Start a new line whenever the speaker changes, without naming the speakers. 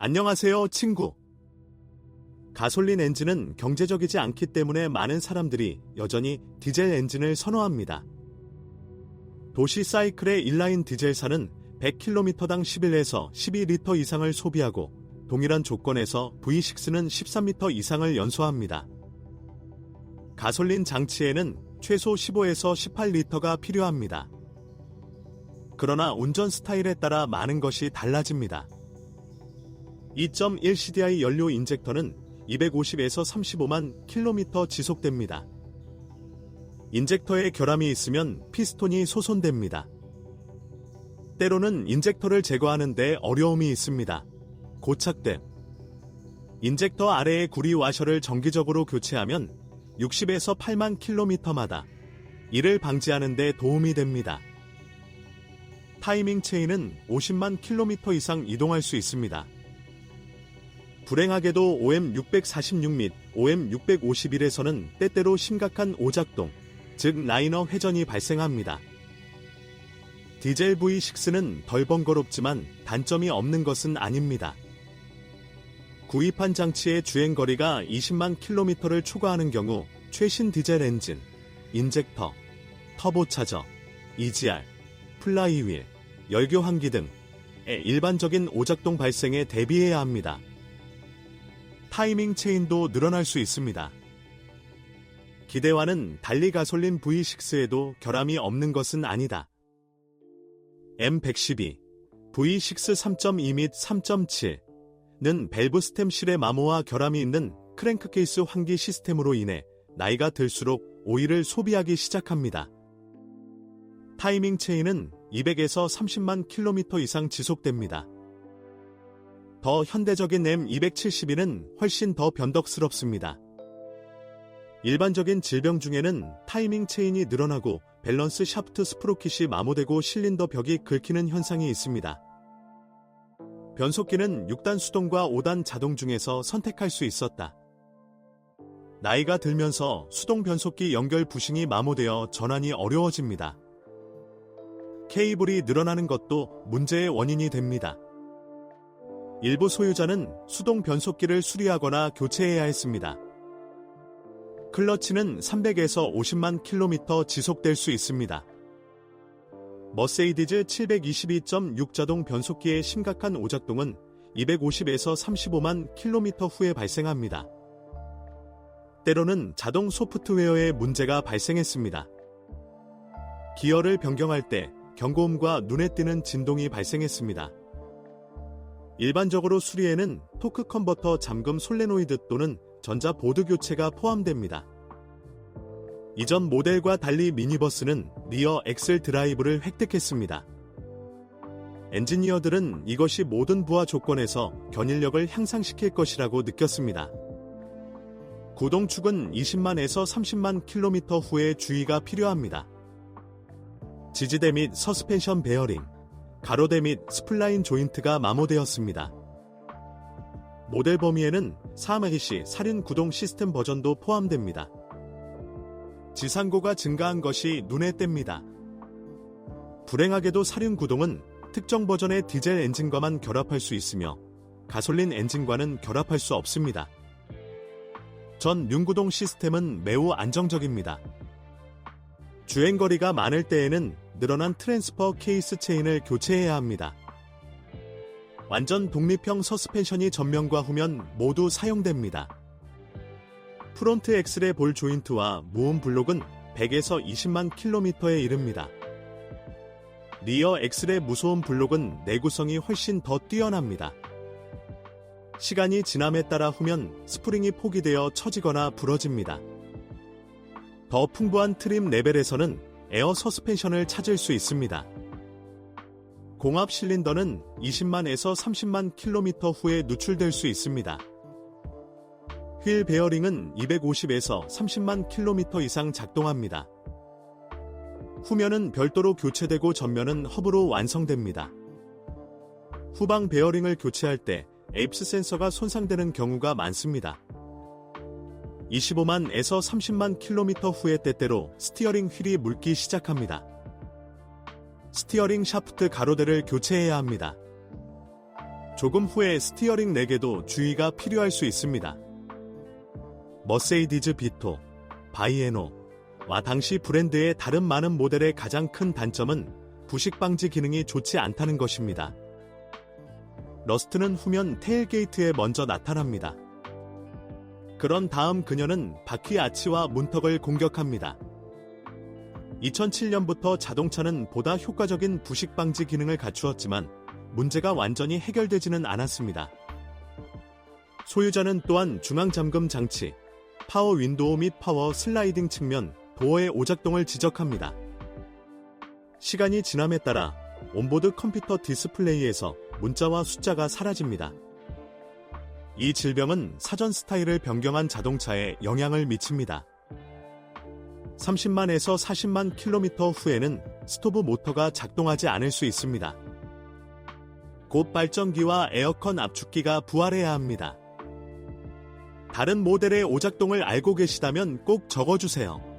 안녕하세요, 친구. 가솔린 엔진은 경제적이지 않기 때문에 많은 사람들이 여전히 디젤 엔진을 선호합니다. 도시 사이클의 인라인 디젤차는 100km당 11에서 12리터 이상을 소비하고 동일한 조건에서 V6는 13리터 이상을 연소합니다. 가솔린 장치에는 최소 15에서 18리터가 필요합니다. 그러나 운전 스타일에 따라 많은 것이 달라집니다. 2.1 CDI 연료 인젝터는 250에서 35만 킬로미터 지속됩니다. 인젝터에 결함이 있으면 피스톤이 소손됩니다. 때로는 인젝터를 제거하는 데 어려움이 있습니다. 고착됨. 인젝터 아래의 구리 와셔를 정기적으로 교체하면 60에서 8만 킬로미터마다 이를 방지하는 데 도움이 됩니다. 타이밍 체인은 50만 킬로미터 이상 이동할 수 있습니다. 불행하게도 OM646 및 OM651에서는 때때로 심각한 오작동, 즉 라이너 회전이 발생합니다. 디젤 V6는 덜 번거롭지만 단점이 없는 것은 아닙니다. 구입한 장치의 주행거리가 20만 킬로미터를 초과하는 경우 최신 디젤 엔진, 인젝터, 터보차저, EGR, 플라이휠, 열교환기 등의 일반적인 오작동 발생에 대비해야 합니다. 타이밍 체인도 늘어날 수 있습니다. 기대와는 달리 가솔린 V6에도 결함이 없는 것은 아니다. M112, V6 3.2 및 3.7는 밸브 스템 실의 마모와 결함이 있는 크랭크케이스 환기 시스템으로 인해 나이가 들수록 오일을 소비하기 시작합니다. 타이밍 체인은 200에서 30만 킬로미터 이상 지속됩니다. 더 현대적인 M272는 훨씬 더 변덕스럽습니다. 일반적인 질병 중에는 타이밍 체인이 늘어나고 밸런스 샤프트 스프로킷이 마모되고 실린더 벽이 긁히는 현상이 있습니다. 변속기는 6단 수동과 5단 자동 중에서 선택할 수 있었다. 나이가 들면서 수동 변속기 연결 부싱이 마모되어 전환이 어려워집니다. 케이블이 늘어나는 것도 문제의 원인이 됩니다. 일부 소유자는 수동 변속기를 수리하거나 교체해야 했습니다. 클러치는 300에서 50만 킬로미터 지속될 수 있습니다. 머세이디즈 722.6 자동 변속기의 심각한 오작동은 250에서 35만 킬로미터 후에 발생합니다. 때로는 자동 소프트웨어에 문제가 발생했습니다. 기어를 변경할 때 경고음과 눈에 띄는 진동이 발생했습니다. 일반적으로 수리에는 토크 컨버터 잠금 솔레노이드 또는 전자 보드 교체가 포함됩니다. 이전 모델과 달리 미니버스는 리어 엑셀 드라이브를 획득했습니다. 엔지니어들은 이것이 모든 부하 조건에서 견인력을 향상시킬 것이라고 느꼈습니다. 구동축은 20만에서 30만 킬로미터 후에 주의가 필요합니다. 지지대 및 서스펜션 베어링, 가로대 및 스플라인 조인트가 마모되었습니다. 모델 범위에는 3AC 살인 구동 시스템 버전도 포함됩니다. 지상고가 증가한 것이 눈에 띕니다. 불행하게도 살인 구동은 특정 버전의 디젤 엔진과만 결합할 수 있으며 가솔린 엔진과는 결합할 수 없습니다. 전 륜구동 시스템은 매우 안정적입니다. 주행거리가 많을 때에는 늘어난 트랜스퍼 케이스 체인을 교체해야 합니다. 완전 독립형 서스펜션이 전면과 후면 모두 사용됩니다. 프론트 엑셀의 볼 조인트와 무음 블록은 100에서 20만 킬로미터에 이릅니다. 리어 엑셀의 무소음 블록은 내구성이 훨씬 더 뛰어납니다. 시간이 지남에 따라 후면 스프링이 포기되어 처지거나 부러집니다. 더 풍부한 트림 레벨에서는 에어 서스펜션을 찾을 수 있습니다. 공합 실린더는 20만에서 30만 킬로미터 후에 누출될 수 있습니다. 휠 베어링은 250에서 30만 킬로미터 이상 작동합니다. 후면은 별도로 교체되고 전면은 허브로 완성됩니다. 후방 베어링을 교체할 때 에입스 센서가 손상되는 경우가 많습니다. 25만에서 30만 킬로미터 후에 때때로 스티어링 휠이 묽기 시작합니다. 스티어링 샤프트 가로대를 교체해야 합니다. 조금 후에 스티어링 렉에도 주의가 필요할 수 있습니다. 머세이디즈 비토, 바이에노와 당시 브랜드의 다른 많은 모델의 가장 큰 단점은 부식 방지 기능이 좋지 않다는 것입니다. 러스트는 후면 테일게이트에 먼저 나타납니다. 그런 다음 그녀는 바퀴 아치와 문턱을 공격합니다. 2007년부터 자동차는 보다 효과적인 부식 방지 기능을 갖추었지만 문제가 완전히 해결되지는 않았습니다. 소유자는 또한 중앙 잠금 장치, 파워 윈도우 및 파워 슬라이딩 측면, 도어의 오작동을 지적합니다. 시간이 지남에 따라 온보드 컴퓨터 디스플레이에서 문자와 숫자가 사라집니다. 이 질병은 사전 스타일을 변경한 자동차에 영향을 미칩니다. 30만에서 40만 킬로미터 후에는 스토브 모터가 작동하지 않을 수 있습니다. 곧 발전기와 에어컨 압축기가 부활해야 합니다. 다른 모델의 오작동을 알고 계시다면 꼭 적어주세요.